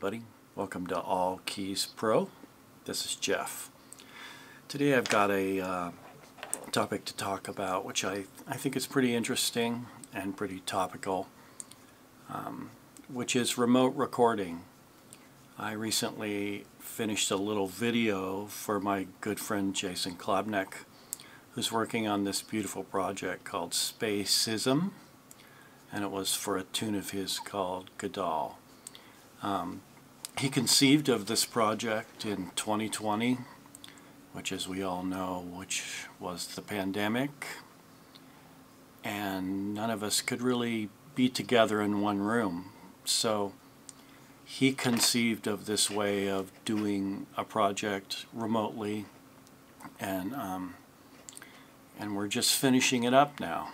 everybody. Welcome to All Keys Pro. This is Jeff. Today I've got a topic to talk about which I think is pretty interesting and pretty topical, which is remote recording. I recently finished a little video for my good friend Jason Klabnik, who's working on this beautiful project called Spacism, and it was for a tune of his called Gadal. He conceived of this project in 2020, which, as we all know, which was the pandemic, and none of us could really be together in one room. So he conceived of this way of doing a project remotely, and we're just finishing it up now.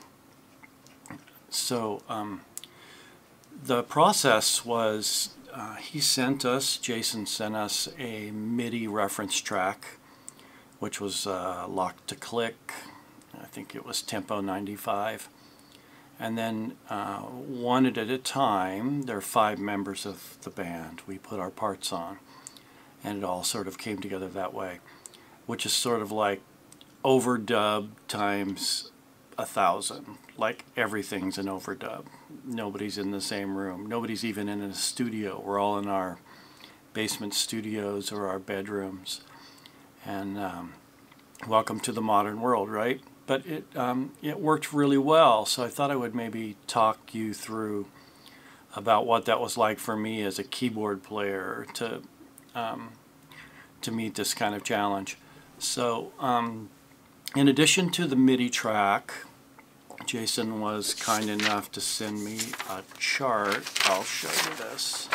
So the process was Jason sent us a MIDI reference track, which was locked to click. I think it was tempo 95. And then one at a time, there are 5 members of the band. We put our parts on, and it all sort of came together that way, which is sort of like overdub times 1,000. Like everything's an overdub. Nobody's in the same room. Nobody's even in a studio. We're all in our basement studios or our bedrooms. And welcome to the modern world, right? But it worked really well. So I thought I would maybe talk you through about what that was like for me as a keyboard player to meet this kind of challenge. So in addition to the MIDI track, Jason was kind enough to send me a chart. I'll show you this.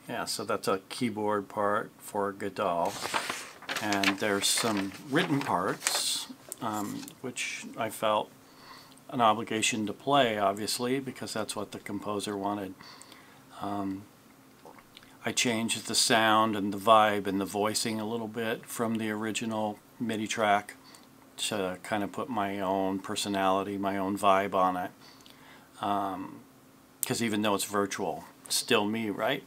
Yeah, so that's a keyboard part for Gadal. And there's some written parts, which I felt an obligation to play, obviously, because that's what the composer wanted. I changed the sound and the vibe and the voicing a little bit from the original MIDI track to kind of put my own personality, my own vibe on it. Because even though it's virtual, it's still me, right?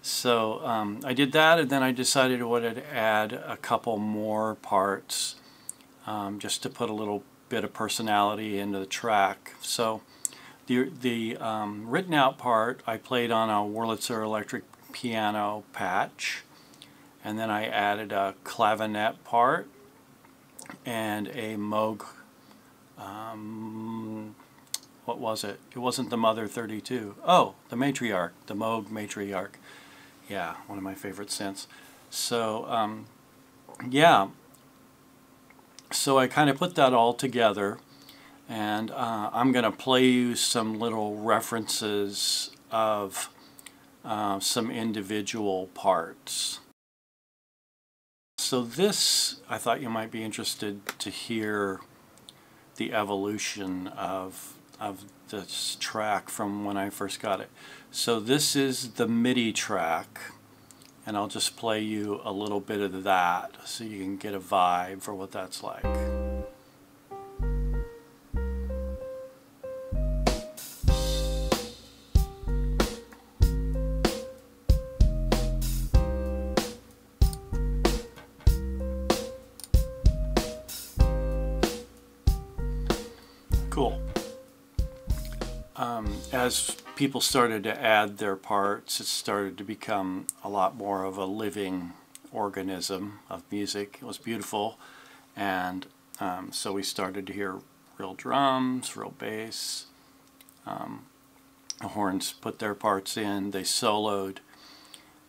So I did that, and then I decided I would add a couple more parts just to put a little bit of personality into the track. So the written out part I played on a Wurlitzer electric piano patch, and then I added a clavinet part and a Moog, what was it? It wasn't the Mother 32. Oh, the Matriarch, the Moog Matriarch. Yeah, one of my favorite synths. So, yeah. So I kind of put that all together, and I'm going to play you some little references of some individual parts. So this, I thought you might be interested to hear the evolution of this track from when I first got it. So this is the MIDI track, and I'll just play you a little bit of that so you can get a vibe for what that's like. Cool. As people started to add their parts, it started to become a lot more of a living organism of music. It was beautiful, and so we started to hear real drums, real bass. The horns put their parts in, they soloed,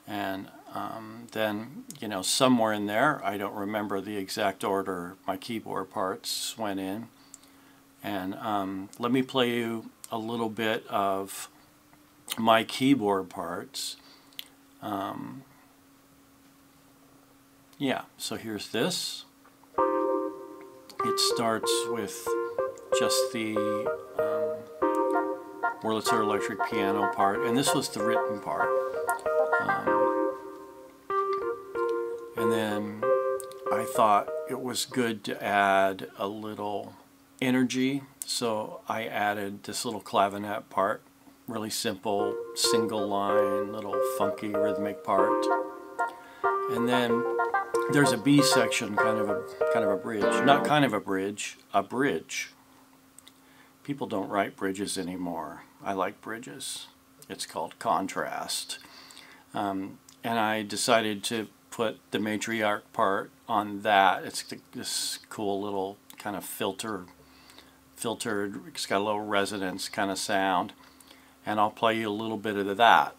and then, you know, somewhere in there, I don't remember the exact order my keyboard parts went in. And let me play you a little bit of my keyboard parts. Yeah, so here's this. It starts with just the Wurlitzer electric piano part, and this was the written part. And then I thought it was good to add a little energy, so I added this little clavinet part really simple single line, little funky rhythmic part. And then there's a B section, kind of a bridge. Not kind of a bridge, a bridge. People don't write bridges anymore. I like bridges. It's called contrast. And I decided to put the matriarch part on that. It's this cool little kind of filtered, it's got a little resonance kind of sound. And I'll play you a little bit of that.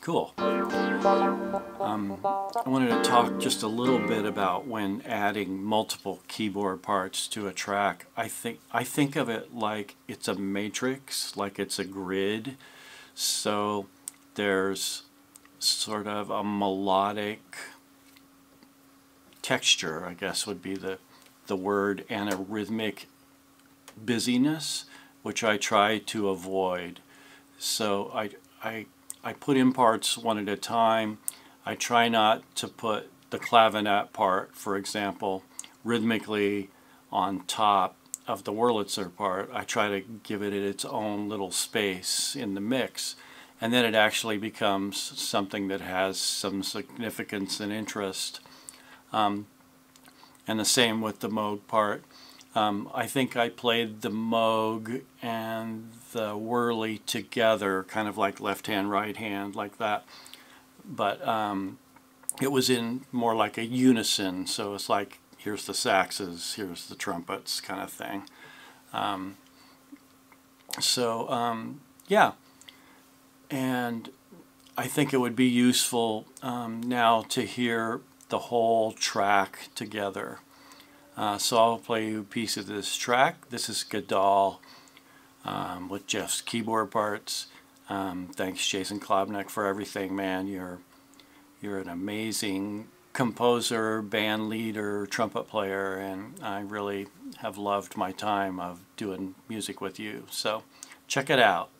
Cool. I wanted to talk just a little bit about when adding multiple keyboard parts to a track. I think of it like it's a matrix, like it's a grid. So there's sort of a melodic texture, I guess would be the word, and a rhythmic busyness, which I try to avoid. So I put in parts one at a time. I try not to put the clavinet part, for example, rhythmically on top of the Wurlitzer part. I try to give it its own little space in the mix, and then it actually becomes something that has some significance and interest. And the same with the Moog part. I think I played the Moog and the Whirly together, kind of like left hand, right hand, like that. But it was in more like a unison, so it's like here's the saxes, here's the trumpets kind of thing. Yeah, and I think it would be useful now to hear the whole track together. So I'll play you a piece of this track. This is Gadal with Jeff's keyboard parts. Thanks, Jason Klobnik, for everything, man. You're an amazing composer, band leader, trumpet player, and I really have loved my time of doing music with you. So check it out.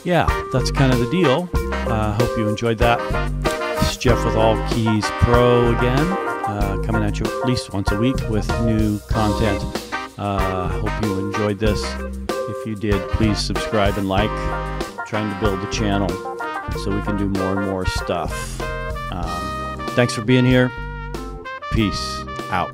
Yeah, that's kind of the deal. Hope you enjoyed that. It's Jeff with All Keys Pro again, coming at you at least once a week with new content. Hope you enjoyed this. If you did, please subscribe and like. I'm trying to build the channel so we can do more and more stuff. Thanks for being here. Peace out.